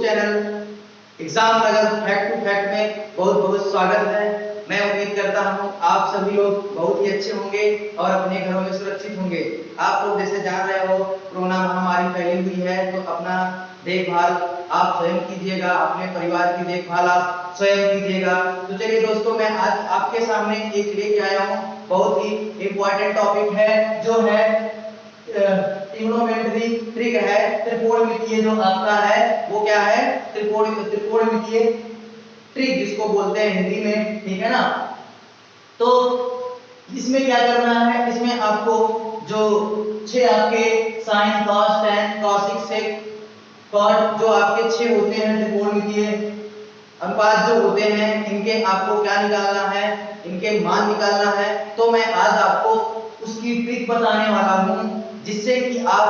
Channel exam नगर fact to fact में बहुत बहुत स्वागत है। मैं उम्मीद करता हूं आप सभी लोग बहुत ही अच्छे होंगे और अपने घरों में सुरक्षित होंगे। आप लोग जैसे जान रहे हो कोरोना महामारी फैली हुई है, तो अपना देखभाल आप स्वयं कीजिएगा, अपने परिवार की देखभाल आप स्वयं कीजिएगा। तो चलिए दोस्तों, मैं आज आपके सामने एक लेके आया हूँ, बहुत ही इम्पोर्टेंट टॉपिक है जो है ट्रिग्नोमेट्री ट्रिक है। त्रिकोणमितीय जो आपका है वो क्या है, त्रिकोणमितीय ट्रिक जिसको बोलते हैं हिंदी में, ठीक है ना। तो इसमें क्या करना है, इसमें आपको जो 6 आपके sine cos tan cos sec cot जो आपके 6 होते हैं त्रिकोणमितीय अनुपात जो होते हैं, इनके आपको क्या निकालना है, इनके मान निकालना है। तो मैं आज आपको उसकी ट्रिक बताने वाला हूं जिससे कि आप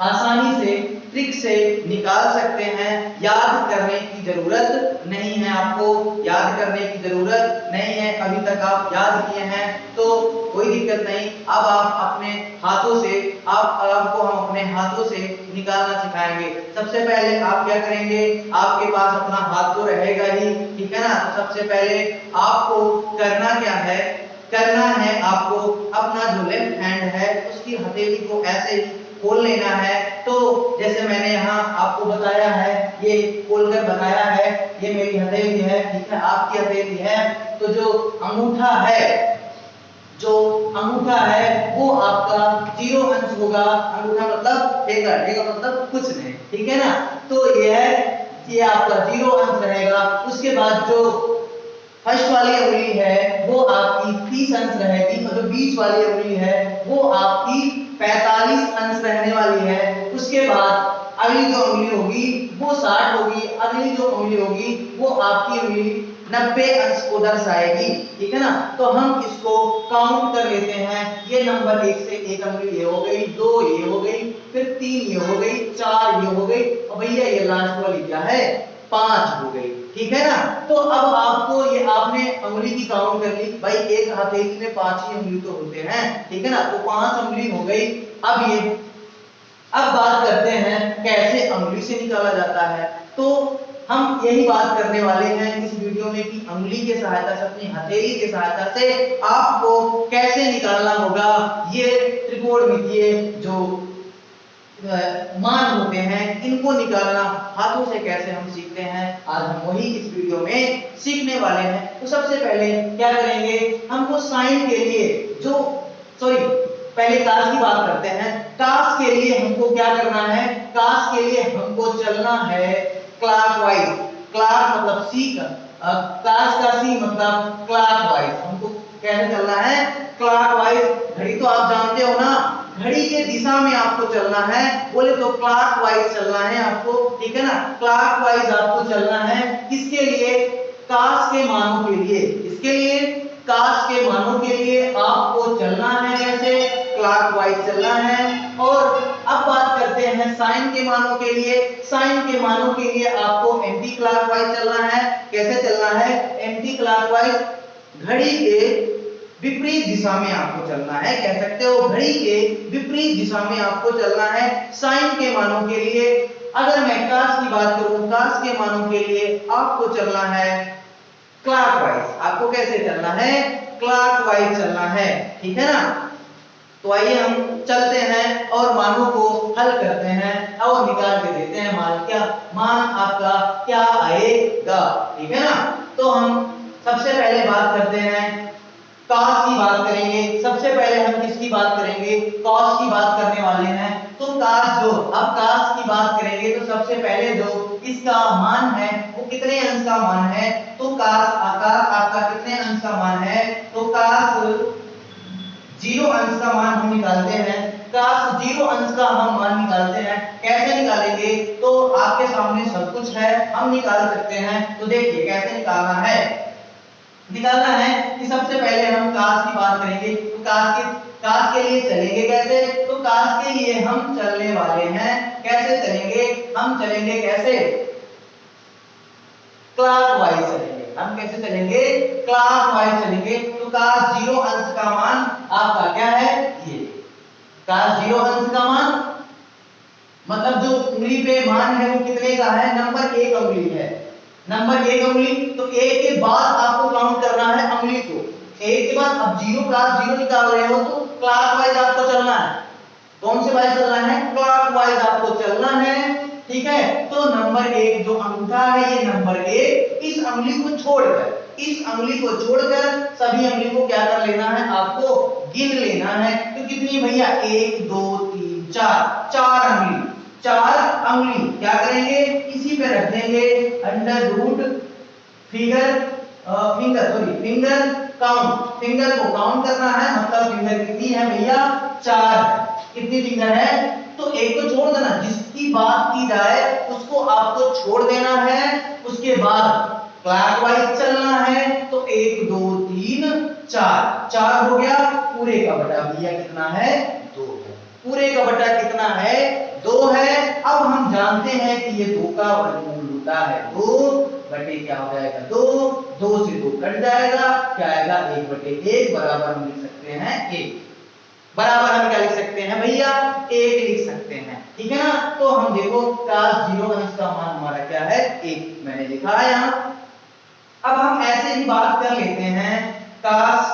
आसानी से ट्रिक से निकाल सकते हैं। याद करने की जरूरत नहीं है, आपको याद करने की जरूरत नहीं है। अभी तक आप याद किए हैं तो कोई दिक्कत नहीं। अब आप अपने हाथों से आपको हम अपने हाथों से निकालना सिखाएंगे। सबसे पहले आप क्या करेंगे, आपके पास अपना हाथ तो रहेगा ही, ठीक है ना। तो सबसे पहले आपको करना क्या है, करना है आपको अपना जो लेफ्ट हैंड है उसकी हथेली को ऐसे ही खोल लेना है। तो जैसे मैंने यहाँ आपको बताया है, ये खोलकर बताया है, ये मेरी हथेली है, ठीक है, आपकी हथेली है। तो जो अंगूठा है वो आपका 0 अंश होगा। अंगूठा मतलब ठेका मतलब कुछ नहीं, ठीक है ना। तो ये आपका 0 अंश रहेगा। उसके बाद जो फर्स्ट वाली उंगली है वो आपकी 30 अंश रहेगी और जो बीच वाली उंगली है वो आपकी 45 अंश रहने वाली है। उसके बाद अगली जो उंगली होगी वो 60 होगी, अगली जो उंगली होगी वो आपकी उंगली 90 अंश को दर्शाएगी, ठीक है ना। तो हम इसको काउंट कर लेते हैं। ये नंबर 1 से एक उंगली ये हो गई, 2 ये हो गई, फिर 3 ये हो गई, 4 ये हो गई और भैया ये लास्ट वाली क्या है, 5 हो गई, ठीक है ना। तो अब आपको ये आपने उंगली की काउंट कर ली, भाई एक हथेली में 5 ही उंगली तो होते हैं, ठीक है ना। तो 5 उंगली हो गई। अब बात करते हैं कैसे उंगली से निकाला जाता है। तो हम यही बात करने वाले हैं इस वीडियो में कि उंगली की सहायता से, अपनी हथेली की सहायता से आपको कैसे निकालना होगा ये त्रिकोणमितीय जो मान होते हैं, इनको निकालना हाथों से कैसे हम सीखते हैं, आज हम वही इस वीडियो में सीखने वाले हैं। तो सबसे पहले क्या करेंगे, हमको साइन के लिए पहले कास की बात करते हैं। कास के लिए हमको क्या करना है, कास के लिए हमको चलना है क्लॉकवाइज। क्लॉक मतलब सी, कास का सी मतलब क्लॉकवाइज। हमको कैसे चलना है, क्लॉकवाइज। घड़ी तो आप जानते हो ना, घड़ी के दिशा में आपको चलना है, बोले तो क्लॉकवाइज चलना है आपको, ठीक है ना। क्लॉकवाइज आपको चलना है, किसके लिए, कास के मानों के लिए। इसके लिए कास के मानों के लिए आपको चलना है कैसे, क्लॉकवाइज चलना है। और अब बात करते हैं साइन के मानों के लिए। साइन के मानों के लिए आपको एंटी क्लॉकवाइज चलना है। कैसे चलना है, एंटी क्लॉकवाइज, घड़ी के विपरीत दिशा में आपको चलना है, कह सकते हो घड़ी के विपरीत दिशा में आपको चलना है साइन के मानों के लिए। अगर मैं कास की बात करूं, कास के मानों के लिए आपको चलना है क्लॉकवाइज। आपको कैसे चलना है, क्लॉकवाइज चलना है, ठीक है ना। तो आइए हम चलते हैं और मानों को हल करते हैं और निकाल के देते हैं मान आपका क्या आएगा, ठीक है ना। तो हम सबसे पहले बात करते हैं कॉस की बात करेंगे। सबसे पहले हम किसकी बात करेंगे, कॉस की बात करने वाले हैं। तो कास की बात करेंगे तो सबसे पहले जो इसका मान है वो कितने अंश का मान है, तो कास आपका कितने अंश का मान है, तो कास 0 अंश का मान हम निकालते हैं। कास 0 अंश का हम मान निकालते हैं। कैसे निकालेंगे, तो आपके सामने सब कुछ है, हम निकाल सकते हैं। तो देखिए कैसे निकालना है कि सबसे पहले हम कास की बात करेंगे। तो कास के लिए चलेंगे कैसे, तो कास के लिए हम चलने वाले हैं, कैसे चलेंगे, हम चलेंगे कैसे, क्लॉकवाइज चलेंगे। हम कैसे चलेंगे, क्लॉकवाइज चलेंगे। तो कास 0 अंश का मान आपका क्या है, ये कास 0 अंश का मान मतलब जो उंगली पे मान है वो कितने का है, नंबर 1 उंगली है, नंबर 1 उंगली। तो 1 के बाद आपको काउंट करना है उंगली को, 1 के बाद अब 0 का 0 निकाल रहे हो तो क्लॉकवाइज आपको चलना है। कौन से वाइज चलना है, क्लॉकवाइज आपको चलना है, ठीक है। तो नंबर 1 जो अंगूठा है ये नंबर 1, इस उंगली को छोड़कर, इस उंगली को छोड़कर सभी उंगली को क्या कर लेना है, आपको गिन लेना है। तो कितनी भैया, 1 2 3 4, 4 उंगली, 4 उंगली क्या करेंगे, इसी पे रख देंगे under root finger count, finger को काउंट करना है, मतलब फिंगर कितनी है भैया, 4। कितनी फिंगर है, तो एक को छोड़ देना, जिसकी बात की जाए उसको आपको छोड़ देना है। उसके बाद क्लॉकवाइज चलना है, तो 1 2 3 4, 4 हो गया, पूरे का बटा भैया कितना है, 2 है, पूरे का बटा कितना है, 2 है। अब हम जानते हैं कि ये 2 का वर्गमूल होता है 2 बटे क्या हो जाएगा, 2, 2 से 2 कट जाएगा, क्या आएगा, 1 बटे 1 बराबर हम लिख सकते हैं 1, बराबर हम क्या लिख सकते हैं भैया, 1 लिख सकते हैं, ठीक है ना। तो हम देखो cos 0 अंश का मान हमारा क्या है, 1 मैंने लिखा है यहाँ। अब हम ऐसे ही बात कर लेते हैं cos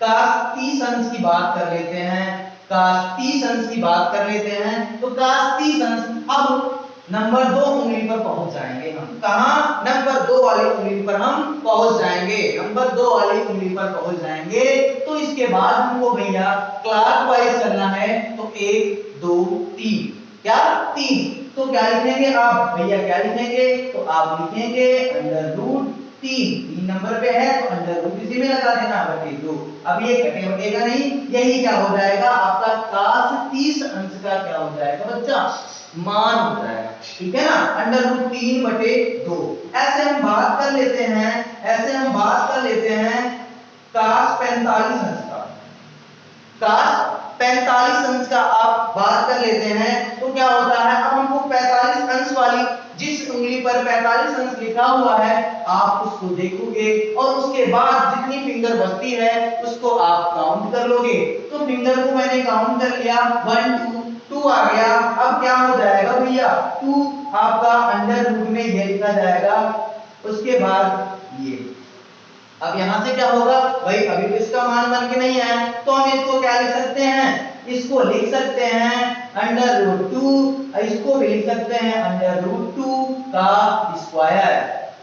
30 अंश की बात कर लेते हैं, cos 30 अंश की बात कर लेते हैं। तो cos 30 अंश अब नंबर 2 उंगली पर पहुंच जाएंगे हम, कहां, नंबर 2 वाली उंगली पर हम पहुंच जाएंगे, नंबर 2 वाली उंगली पर पहुंच जाएंगे। तो इसके बाद हमको भैया क्लॉकवाइज चलना है, तो 1 2 3, क्या 3, तो क्या लिखेंगे आप भैया, क्या लिखेंगे, तो आप लिखेंगे अंडर रूट 3 नंबर पे है तो अंडर रूट इसी में लगा देना बटे 2। अब ये घटे बटेगा नहीं, यही क्या हो जाएगा आपका cos 30 अंश का क्या हो जाएगा बच्चा, मान हो जाएगा, ठीक है ना, अंडर रूट 3 बटे 2। ऐसे हम बात कर लेते हैं, ऐसे हम बात कर लेते हैं cos 45 अंश का, cos 45 अंश का आप बात कर लेते हैं तो क्या होता है, अब हमको 45 अंश वाली जिस उंगली पर 45 अंश लिखा हुआ है आप उसको देखोगे और उसके बाद जितनी फिंगर बचती है उसको आप काउंट कर लोगे। तो फिंगर को मैंने काउंट कर लिया, 1 2 2 आ गया। अब क्या हो जाएगा भैया, 2 आपका अंडर रूट में ये लिखा जाएगा, उसके बाद ये, अब यहां से क्या होगा भाई, अभी तो इसका मान बन के नहीं आया तो हम इसको क्या लिख सकते हैं, इसको लिख सकते हैं अंडर रूट 2, इसको भी लिख सकते हैं अंडर रूट 2 का स्क्वायर,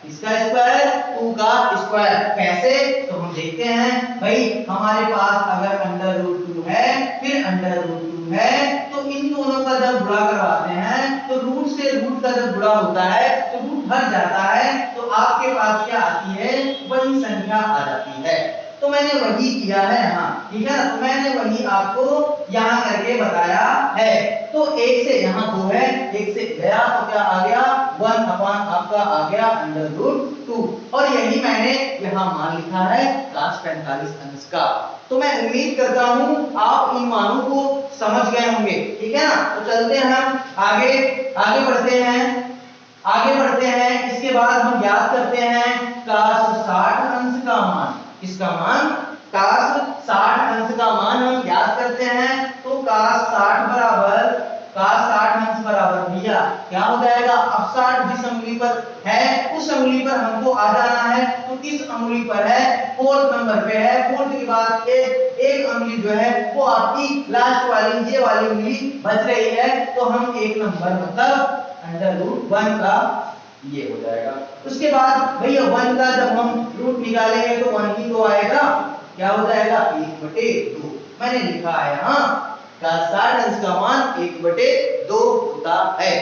इसका स्क्वायर 2 का स्क्वायर। कैसे, तो हम देखते हैं भाई, हमारे पास अगर अंडर रूट 2 है फिर अंडर रूट 2 है, तो इन दोनों का जब गुणा करवाते हैं तो रूट से रूट का जब गुणा होता है तो रूट हट जाता है, तो आपके पास क्या आती है, वही संख्या आ जाती है। तो मैंने वही किया है यहाँ, ठीक है ना, तो मैंने वही आपको यहाँ करके बताया है। तो 1 से यहाँ 2 है, 1 से गया तो क्या आ गया, 1 अपॉन आपका आ गया अंडर रूट 2, और यही मैंने यहाँ मान लिखा है cos 45 अंश का। तो मैं उम्मीद करता हूँ आप इन मानों को समझ गए होंगे, ठीक है ना। तो चलते हैं हम आगे, आगे बढ़ते हैं, आगे बढ़ते हैं। इसके बाद हम याद करते हैं cos 60 अंश का मान, इसका मान cos 60 अंश का मान हम याद करते हैं। तो cos 60 अंश बराबर भैया क्या हो जाएगा, अब 60 जिस उंगली पर है उस उंगली पर हमको आ जाना है, तो किस उंगली पर है, 4th नंबर पे है, 4th के बाद एक उंगली जो है वो आपकी लास्ट वाली ये वाली उंगली बच रही है, तो हम 1 नंबर मतलब अंडर रूट 1 का ये हो जाएगा। उसके बाद भैया 1 का जब हम रूट निकालेंगे तो 1 ही तो आएगा, क्या हो जाएगा 1 बटे 2, मैंने लिखा है यहाँ cos 60 अंश का मान 1 बटे 2 होता है।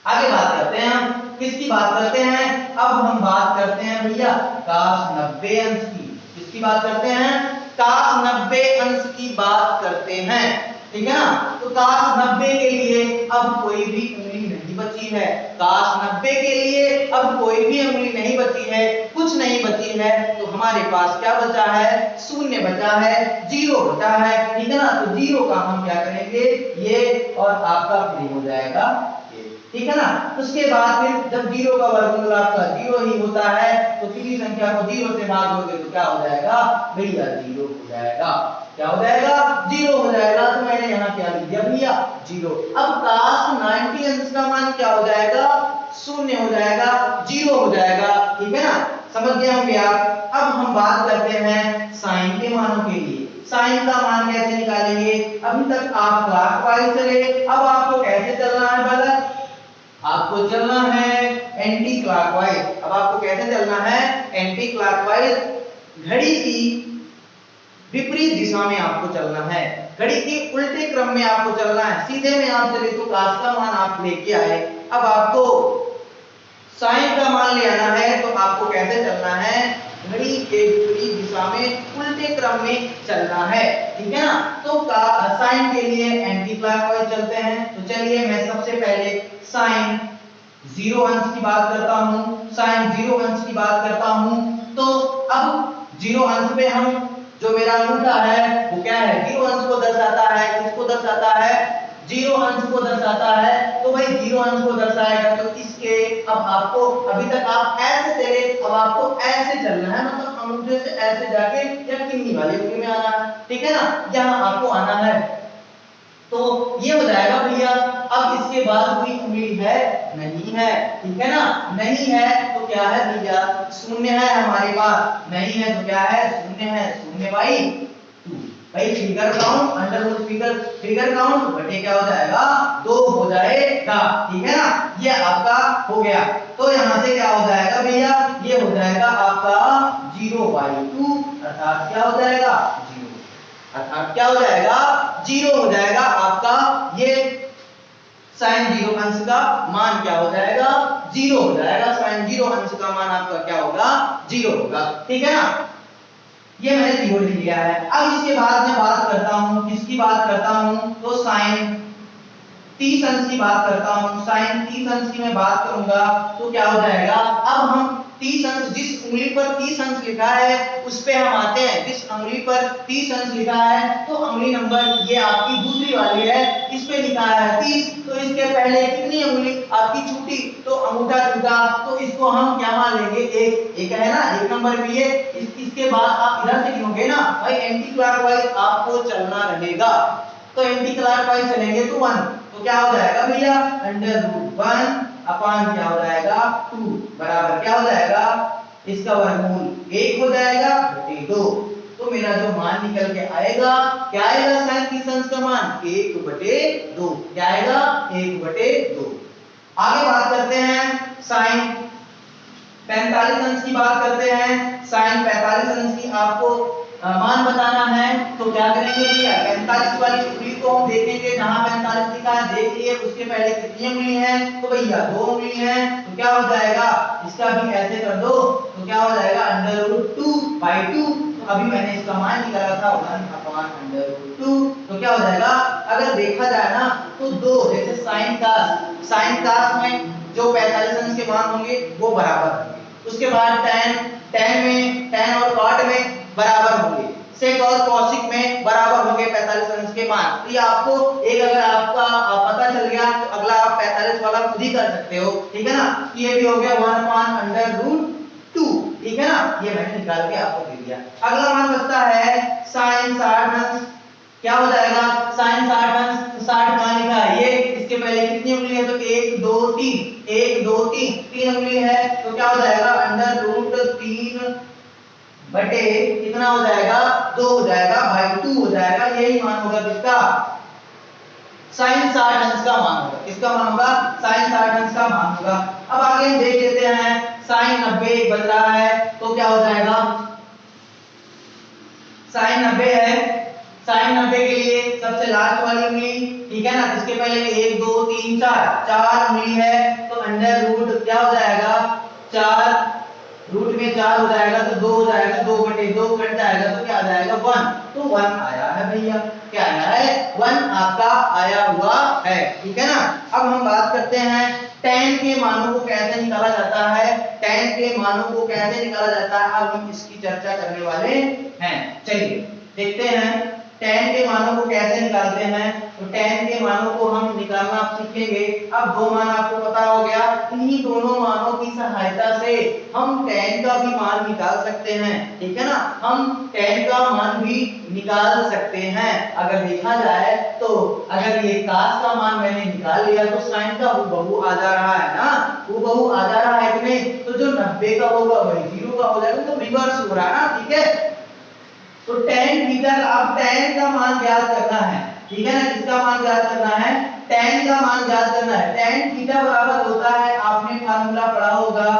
आगे बात करते हैं हम, किसकी बात करते हैं, अब हम बात करते हैं भैया cos 90 अंश की, किसकी बात करते हैं, cos 90 अंश की बात करते हैं, ठीक है ना। तो cos 90 के लिए अब कोई भी उंगली नहीं बची है, cos 90 के लिए अब कोई भी उंगली नहीं बची है, कुछ नहीं बची है, तो हमारे पास क्या बचा है, शून्य बचा है, 0 बचा है, ठीक है ना। तो 0 का हम क्या करेंगे, ये और आपका फ्री हो जाएगा ये, ठीक है ना। उसके बाद फिर जब 0 का वर्गमूल आपका 0 ही होता है तो किसी संख्या को 0 से भाग दोगे तो क्या हो जाएगा भैया 0 हो जाएगा। क्या हो जाएगा 0 हो जाएगा। तो मैंने यहाँ क्या लिख दिया भैया 0। अब cos 90 अंश का मान क्या हो जाएगा 0 हो जाएगा 0 हो जाएगा, ठीक है ना, समझ गए होंगे आप। अब हम बात करते हैं साइन के मानों के लिए। साइन का मान कैसे निकालेंगे, अभी तक आप क्लॉकवाइज चले, अब आपको कैसे चलना है बालक, आपको चलना है एंटी क्लॉकवाइज। अब आपको कैसे चलना है एंटी क्लॉकवाइज, घड़ी की विपरीत दिशा में आपको चलना है, घड़ी के उल्टे क्रम में आपको चलना है। सीधे में आप चले तो cos का मान आप लेके आए, अब आपको साइन का मान ले आना है, तो आपको कैसे चलना है घड़ी के विपरीत दिशा में उल्टे क्रम में चलना है, ठीक है ना। तो साइन के लिए एंटी क्लॉकवाइज चलते हैं। तो चलिए मैं सबसे पहले साइन 0 अंश की बात करता हूं, साइन 0 अंश की बात करता हूं। तो अब 0 अंश पे हम जो मेरा अंगूठा है वो क्या है 0 अंश को दर्शाता है, किसको दर्शाता है 0 अंश को दर्शाता है। तो भाई 0 अंश को दर्शाएगा तो इसके, अब आपको अभी तक आप ऐसे चले, अब आपको ऐसे चलना है, मतलब अंगूठे से ऐसे जाके या किन्नी वाली उंगली में आना है, ठीक है ना, यहाँ आपको आना है। तो ये हो जाएगा भैया। अब इसके बाद कोई उंगली है नहीं है, ठीक है ना, नहीं है तो क्या है भैया 0 है हमारे पास, नहीं है तो क्या है 0 है, 0/2 भाई figure count under root figure count बटे क्या हो जाएगा 2 हो जाएगा, ठीक है ना, ये आपका हो गया। तो यहां से क्या हो जाएगा भैया, ये हो जाएगा आपका 0/2 अर्थात क्या हो जाएगा 0, अर्थात क्या हो जाएगा 0 हो जाएगा आपका। ये साइन 0 अंश का मान क्या हो जाएगा 0 हो जाएगा, साइन 0 अंश का मान आपका क्या होगा 0 होगा, ठीक है ना, ये मैंने 0 लिख लिया है। अब इसके बाद मैं बात करता हूं, किसकी बात करता हूं, तो साइन 30 अंश की बात करता हूं। साइन 30 अंश की मैं बात करूंगा तो क्या हो जाएगा, अब हम 30 अंश, जिस उंगली पर 30 अंश लिखा है उस पे हम आते हैं। जिस उंगली पर 30 अंश लिखा है तो उंगली नंबर ये आपकी दूसरी वाली है, इस पे लिखा है 30, तो इसके पहले कितनी उंगली आपकी छूटी, तो अंगूठा छूटा, तो इसको हम क्या मान लेंगे एक है ना, 1 नंबर भी है। इसके बाद आप इधर से गिनोगे ना भाई, एंटी क्लॉकवाइज आपको चलना रहेगा, तो एंटी क्लॉकवाइज चलेंगे तो 1, तो क्या हो जाएगा भैया √1 अपान क्या हो जाएगा 2 बराबर क्या हो जाएगा, इसका वर्गमूल 1 हो जाएगा बटे 2। तो मेरा जो मान निकल के आएगा क्या आएगा, साइन 30 अंश का मान 1/2, क्या आएगा 1/2। आगे बात करते हैं साइन 45 अंश की बात करते हैं। साइन 45 अंश की आपको मान बताना है, तो क्या करेंगे भैया 45 वाली उंगली को हम देखेंगे, जहां 45 लिखा है देख लिए, उसके पहले कितनी उंगली है, तो भैया 2 उंगली है, तो क्या हो जाएगा इसका भी ऐसे कर दो, तो क्या हो जाएगा √2/2। तो अभी मैंने इसका मान निकाला था 1/√2, तो क्या हो जाएगा, अगर देखा जाए ना तो 2 जैसे साइन कास में जो 45 अंश के मान होंगे वो बराबर होंगे, उसके बाद tan और cot में बराबर होंगे, सेक और कॉसिक में बराबर होंगे 45 अंश के मान। तो ये आपको एक अगर आपका पता चल गया तो अगला आप 45 वाला खुद ही कर सकते हो, ठीक है ना। ये भी हो गया 1/√2, ठीक है ना, ये मैंने निकाल के आपको दे दिया। अगला मान बचता है साइन 60 अंश, क्या हो जाएगा साइन 60 अंश, 60 कहां लिखा है ये, इसके पहले कितनी उंगली है, तो 1 2 3 3 उंगली है, तो क्या हो जाएगा √3 बटे कितना हो जाएगा 2 हो जाएगा भाई 2 हो जाएगा, यही मान होगा किसका साइन 60 अंश का मान होगा, किसका मान होगा साइन 60 अंश का मान होगा। अब आगे हम देख लेते हैं साइन 90 बच रहा है, तो क्या हो जाएगा साइन 90 है, साइन 90 के लिए सबसे लास्ट वाली उंगली, ठीक है ना, इसके पहले 1 2 3 4 उंगली है, तो अंडर रूट क्या हो जाएगा 4, रूट में 4 हो जाएगा तो 2 हो जाएगा, 2/2 कट जाएगा तो क्या आ जाएगा 1, तो 1 आया है भैया, क्या आया है 1 आपका आया हुआ है, ठीक है ना। अब हम बात करते हैं tan के मानों को कैसे निकाला जाता है, tan के मानों को कैसे निकाला जाता है, अब हम इसकी चर्चा करने वाले हैं। चलिए देखते हैं tan के मानों को कैसे निकालते हैं। तो tan के मानों को हम निकालना सीखेंगे। अब 2 मान आपको पता हो गया, इन इन्हीं दोनों मानों की सहायता से हम tan का भी मान निकाल सकते हैं, ठीक है ना। हम tan का मान भी निकाल सकते हैं। अगर देखा जाए तो अगर ये cos का मान मैंने निकाल लिया तो sin का हूबहू आ जा रहा है ना, हूबहू आ जा रहा है कि नहीं। तो जो 90 का होगा वही 0 का हो जाएगा, तो रिवर्स हो रहा है ना, ठीक है। तो tan थीटा, अब tan का मान ज्ञात करना है, ठीक है ना। किसका मान ज्ञात करना है? tan का मान ज्ञात करना है। tan थीटा बराबर होता है, आपने फार्मूला पढ़ा होगा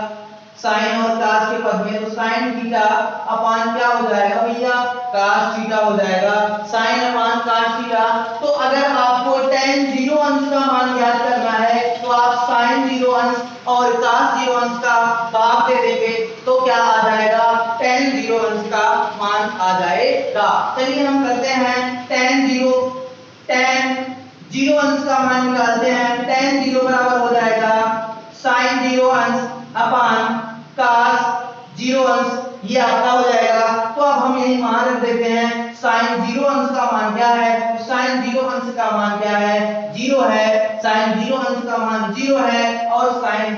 sin और cos के पद में, तो sin थीटा अपान क्या हो जाएगा भैया? cos थीटा हो जाएगा, sin अपान cos थीटा। तो अगर आपको tan 0 अंश का मान ज्ञात करना है तो आप sin 0 अंश और cos 0 अंश का भाग दे देंगे तो क्या आ जाएगा? tan 0 अंश का मान आ जाएगा। चलिए हम करते हैं tan 0 अंश का मान निकालते हैं। tan 0 बराबर हो जाएगा sin 0 अंश अपान cos 0 अंश, ये आपका हो जाएगा। तो अब हम यही मान रख देते हैं। sin 0 अंश का मान क्या है? तो sin 0 अंश का मान क्या है? 0 है। sin 0 अंश का मान 0 है और sin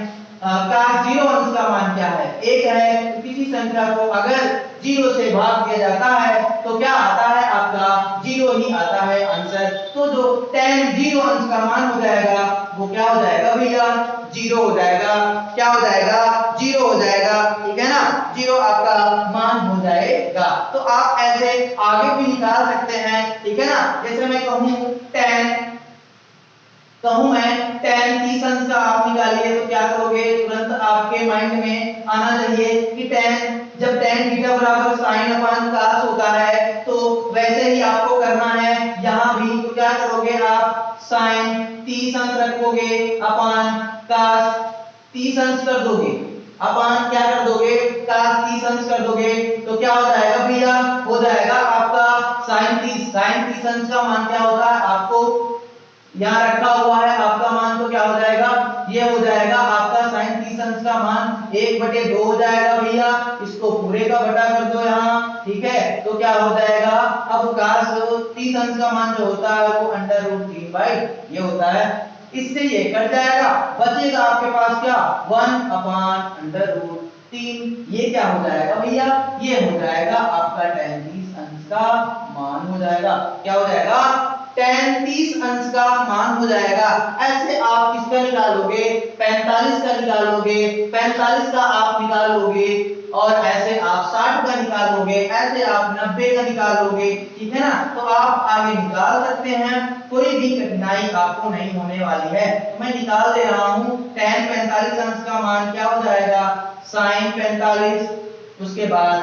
cos 0 अंश का मान क्या है? 1 है। तो किसी संख्या को अगर 0 से भाग दिया जाता है तो क्या आता है? आपका 0 ही आता है आंसर। तो जो tan 0 अंश का मान हो जाएगा वो क्या हो जाएगा भैया? 0 हो जाएगा। क्या हो जाएगा? 0 हो जाएगा, ठीक है ना। 0 आपका मान हो जाएगा। तो आप ऐसे आगे भी निकाल सकते हैं, ठीक है ना। जैसे मैं कहूं मैं tan 30 अंश का आप निकालिए तो क्या करोगे? तुरंत आपके माइंड में आना चाहिए कि जब tan थीटा बराबर sin अपान cos होता है तो वैसे ही आपको करना है यहां भी। तो क्या करोगे आप? sin 30 अंश रखोगे अपान cos 30 अंश कर दोगे, अपान क्या कर दोगे? cos 30 अंश कर दोगे। तो क्या हो जाएगा भैया? हो जाएगा आपका sin 30 अंश का मान क्या होता है? आपको यहाँ रखा हुआ है आपका मान, तो क्या हो जाएगा? ये हो जाएगा आपका sin 30 अंश का मान 1/2 हो जाएगा भैया। इसको पूरे का बटा कर दो यहाँ, ठीक है। तो क्या हो जाएगा? अब cos 30 अंश का मान जो होता है वो √3 ये होता है। इससे ये कट जाएगा, बचेगा आपके पास क्या? 1/√3। ये क्या हो जाएगा भैया? ये हो जाएगा आपका tan 30 अंश का मान हो जाएगा। क्या हो जाएगा? tan 30 अंश का मान हो जाएगा। ऐसे आप किसका निकालोगे? 45 का निकालोगे, 45 का आप निकालोगे और ऐसे आप 60 का निकालोगे, ऐसे आप 90 का निकालोगे, ठीक है ना। तो आप आगे निकाल सकते हैं, कोई भी कठिनाई आपको नहीं होने वाली है। तो मैं निकाल दे रहा हूं। tan 45 अंश का मान क्या हो जाएगा? sin 45, उसके बाद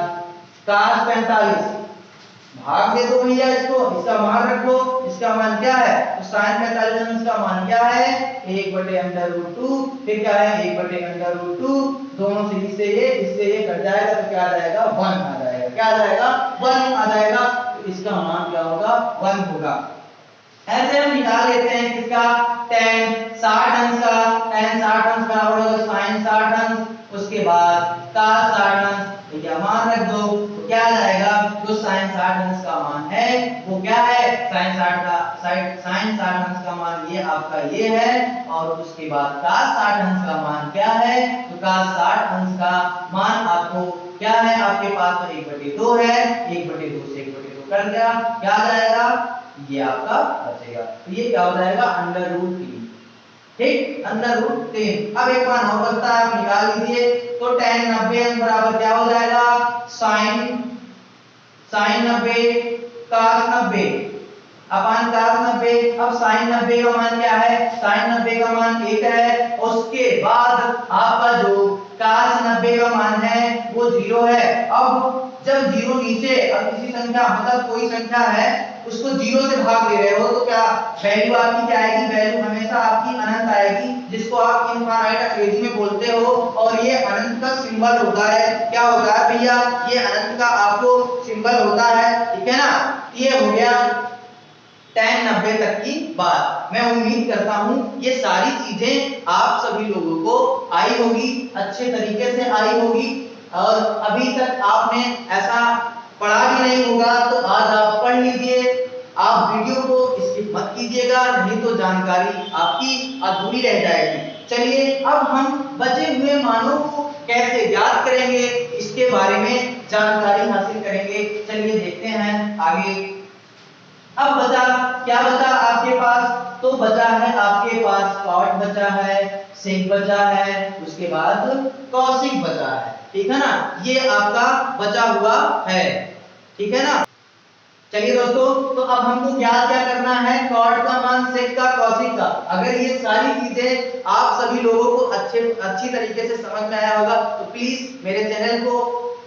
cos 45, भाग दे दो भैया इसको, इसका मान रखो। इसका मान क्या है? तो sin 45 अंश का मान क्या है? 1/√2। फिर क्या है? 1/√2। दोनों से इससे ये कट जाएगा तो क्या आ जाएगा? 1 आ जाएगा। क्या आ जाएगा? 1 आ जाएगा। तो इसका मान क्या होगा? 1 होगा। ऐसे हम निकाल लेते हैं किसका? tan 60 अंश का। tan 60 अंश बराबर होगा sin 60 अंश, उसके बाद cos 60 अंश। तो क्या मान रख दो तो क्या आ जाएगा? जो sin 60 अंश का मान है वो क्या है? sin 60 अंश का मान ये आपका ये है। और उसके बाद cos 60 अंश का मान क्या है? तो cos 60 अंश का मान आपको क्या है? आपके पास तो 1/2 है। 1/2 से 1/2 कर दिया, क्या आ जाएगा? ये आपका बचेगा। तो ये क्या हो जाएगा? √3, ठीक, √3। अब एक मान और बचता है, आप निकाल लीजिए। तो tan 90 अंश बराबर क्या हो जाएगा? sin 90 cos 90 अपान cos 90। अब sin 90 का मान क्या है? sin 90 का मान 1 है। उसके बाद आपका जो cos 90 का मान है वो 0 है। अब जब 0 नीचे, अब किसी संख्या मतलब कोई संख्या है उसको 0 से भाग दे रहे हो तो क्या वैल्यू आपकी क्या आएगी? वैल्यू हमेशा आपकी अनंत आएगी, जिसको आप इनफाइनाइट अंग्रेजी में बोलते हो। और ये अनंत का सिंबल होता है। क्या होता है भैया? ये अनंत का आपको सिंबल होता है, ठीक है ना। ये हो गया tan 90 तक की बात। मैं उम्मीद करता हूं ये सारी चीजें आप सभी लोगों को आई होगी, अच्छे तरीके से आई होगी। और अभी तक आपने ऐसा पढ़ा भी नहीं होगा तो आज आप पढ़ लीजिए। आप वीडियो को स्किप मत कीजिएगा, नहीं तो जानकारी आपकी अधूरी रह जाएगी। चलिए अब हम बचे हुए मानों को कैसे ज्ञात करेंगे इसके बारे में जानकारी हासिल करेंगे। चलिए देखते हैं आगे। अब बचा क्या बचा आपके पास, तो बचा है आपके पास कॉट बचा है, सेक बचा है, उसके बाद कॉसिक बचा है, ठीक है ना। ये आपका बचा हुआ है, ठीक है ना। चलिए दोस्तों, तो अब हमको क्या करना है, कॉट का मान, सेक का, कॉसिक का। अगर ये सारी चीजें आप सभी लोगों को अच्छी तरीके से समझ में आया होगा तो प्लीज मेरे चैनल को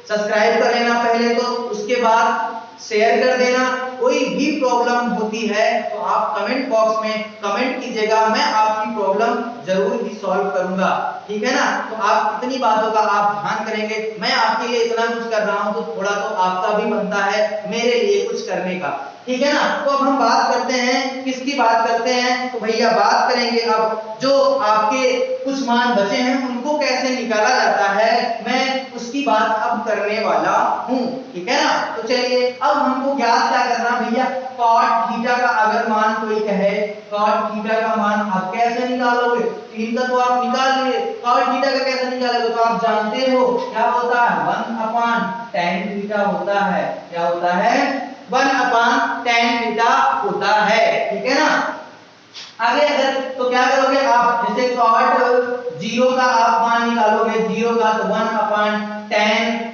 सब्सक्राइब कर लेना पहले, तो उसके बाद शेयर कर देना। कोई भी प्रॉब्लम होती है तो आप कमेंट बॉक्स में कमेंट कीजिएगा, मैं आपकी प्रॉब्लम जरूर ही सॉल्व करूंगा, ठीक है ना। तो आप इतनी बातों का आप ध्यान करेंगे, मैं आपके लिए इतना कुछ कर रहा हूं तो थोड़ा तो आपका भी बनता है मेरे लिए कुछ करने का, ठीक है ना। तो अब हम बात करते हैं, किसकी बात करते हैं, तो भैया बात करेंगे अब जो आपके कुछ मान बचे हैं उनको कैसे निकाला जाता है, मैं उसकी बात अब करने वाला हूं, ठीक है ना। तो चलिए अब हमको ज्ञात क्या करना भैया, कॉट थीटा का अगर मान कोई कहे, कॉट थीटा का मान आप कैसे निकालोगे, 3 का तो आप निकाल लिए, कॉट थीटा का कैसे निकालोगे, तो आप जानते हो क्या होता है, 1/tan थीटा होता है, क्या होता है, 1/tan थीटा होता है, ठीक है ना। आगे अगर तो क्या करोगे आप, जैसे कॉट 0 का आप मान निकालोगे, 0 का तो 1/tan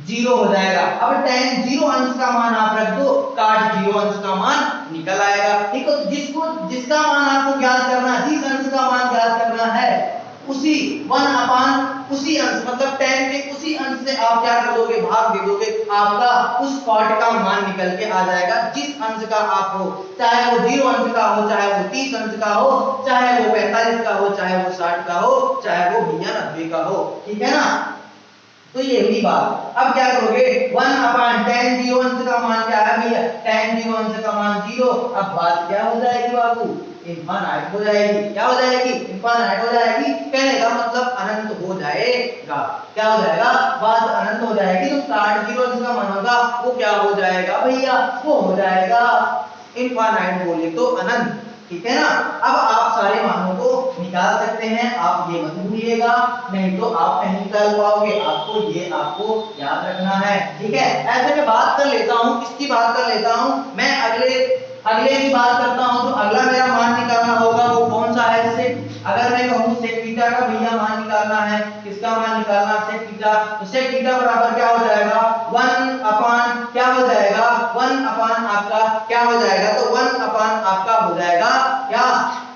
0 हो जाएगा। अब tan 0 अंश का मान आप रख दो, cot 0 अंश का मान निकल आएगा, ठीक है। जिसका मान आपको ज्ञात करना है, जिस अंश का मान ज्ञात करना है उसी 1/, उसी अंश मतलब tan के उसी अंश से आप क्या कर दोगे, भाग दे दोगे, आपका उस कॉट का मान निकल के आ जाएगा जिस अंश का आप हो, चाहे वो 0 अंश का हो, चाहे वो 30 अंश का हो, चाहे वो 45 का हो, चाहे वो 60 का हो, चाहे वो भैया 90 का हो, ठीक है ना। तो ये हुई बात। अब क्या करोगे, 1/tan 0 अंश का मान क्या है भैया, tan 0 अंश का मान 0। अब बात क्या हो जाएगी बाबू, इनफाइनाइट हो जाएगी, क्या हो जाएगी, इनफाइनाइट हो जाएगी। कहने का मतलब अनंत हो जाएगा, क्या हो जाएगा, बात अनंत हो जाएगी। तो cot 0 अंश का मान होगा वो क्या हो जाएगा भैया, वो हो जाएगा इनफाइनाइट, बोले तो अनंत, ठीक है ना। अब आप सारे मानों को निकाल सकते हैं, आप ये मत भूलिएगा, नहीं तो आप नहीं निकाल पाओगे, आपको याद रखना है, ठीक है। ऐसे में बात कर लेता हूं, किसकी बात कर लेता हूं, मैं अगले की बात करता हूं। तो अगला मेरा मान निकालना होगा वो कौन सा है, सेक। अगर मैं कहूं सेक थीटा का भैया मान निकालना है, किसका मान निकालना, सेक थीटा, तो सेक थीटा बराबर क्या हो जाएगा, 1 क्या हो जाएगा, 1 आपका क्या हो जाएगा, तो 1 आपका हो जाएगा क्या,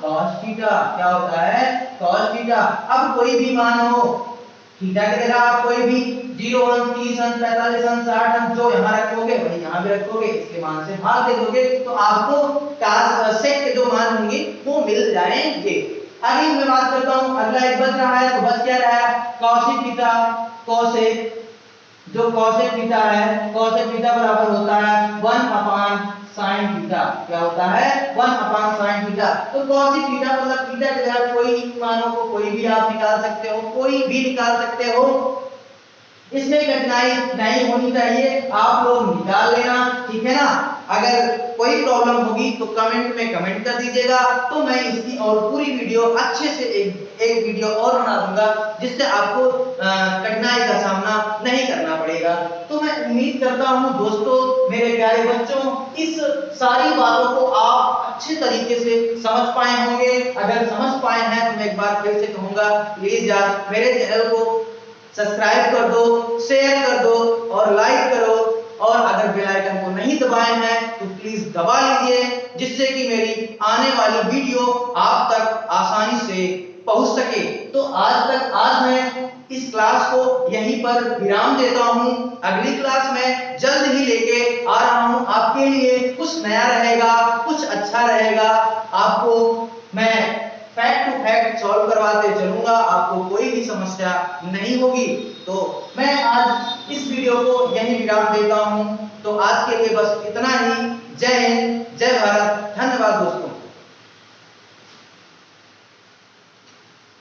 cos थीटा, क्या होता है, cos थीटा। अब कोई भी मान हो, थीटा की जगह आप कोई भी 0 अंश, 30 अंश, 45 अंश, 60 अंश जो यहाँ रखोगे वही यहाँ भी रखोगे, इसके मान से भाग दे दोगे तो आपको cos सेक के जो मान होंगे वो मिल जाएंगे। आगे मैं बात करता हूँ, अगला एक बच रहा है, तो बच क्या रहा है, cosec थीटा, cosec जो cosec थीटा है, cosec थीटा बराबर होता है 1/sin थीटा, क्या होता है, 1/sin थीटा। तो cosec थीटा मतलब थीटा के जगह कोई मानों को कोई भी आप निकाल सकते हो, कोई भी निकाल सकते हो, इसमें कठिनाई नहीं होनी चाहिए, आप लोग निकाल लेना, ठीक है ना। अगर कोई प्रॉब्लम होगी तो कमेंट में कमेंट कर दीजिएगा, तो मैं इसकी और पूरी वीडियो अच्छे से एक वीडियो और बना दूंगा जिससे आपको कठिनाई का सामना नहीं करना पड़ेगा। तो मैं उम्मीद करता हूं दोस्तों, मेरे प्यारे बच्चों, इस सारी बातों को आप अच्छे तरीके से समझ पाए होंगे। अगर समझ पाए हैं तो मैं एक बार फिर से कहूंगा, प्लीज यार मेरे चैनल को सब्सक्राइब कर दो, शेयर कर दो और लाइक करो, और अगर बेल आइकन को नहीं दबाए हैं तो प्लीज दबा लीजिए, जिससे कि मेरी आने वाली वीडियो आप तक आसानी से पहुंच सके। तो आज मैं इस क्लास को यहीं पर विराम देता हूं। अगली क्लास में जल्द ही लेके आ रहा हूं आपके लिए, कुछ नया रहेगा, कुछ अच्छा रहेगा, आपको मैं फैक्ट टू फैक्ट सॉल्व करवाते चलूंगा, आपको कोई भी समस्या नहीं होगी। तो मैं आज इस वीडियो को यहीं विराम देता हूं। तो आज के लिए बस इतना ही। जय हिंद, जय भारत।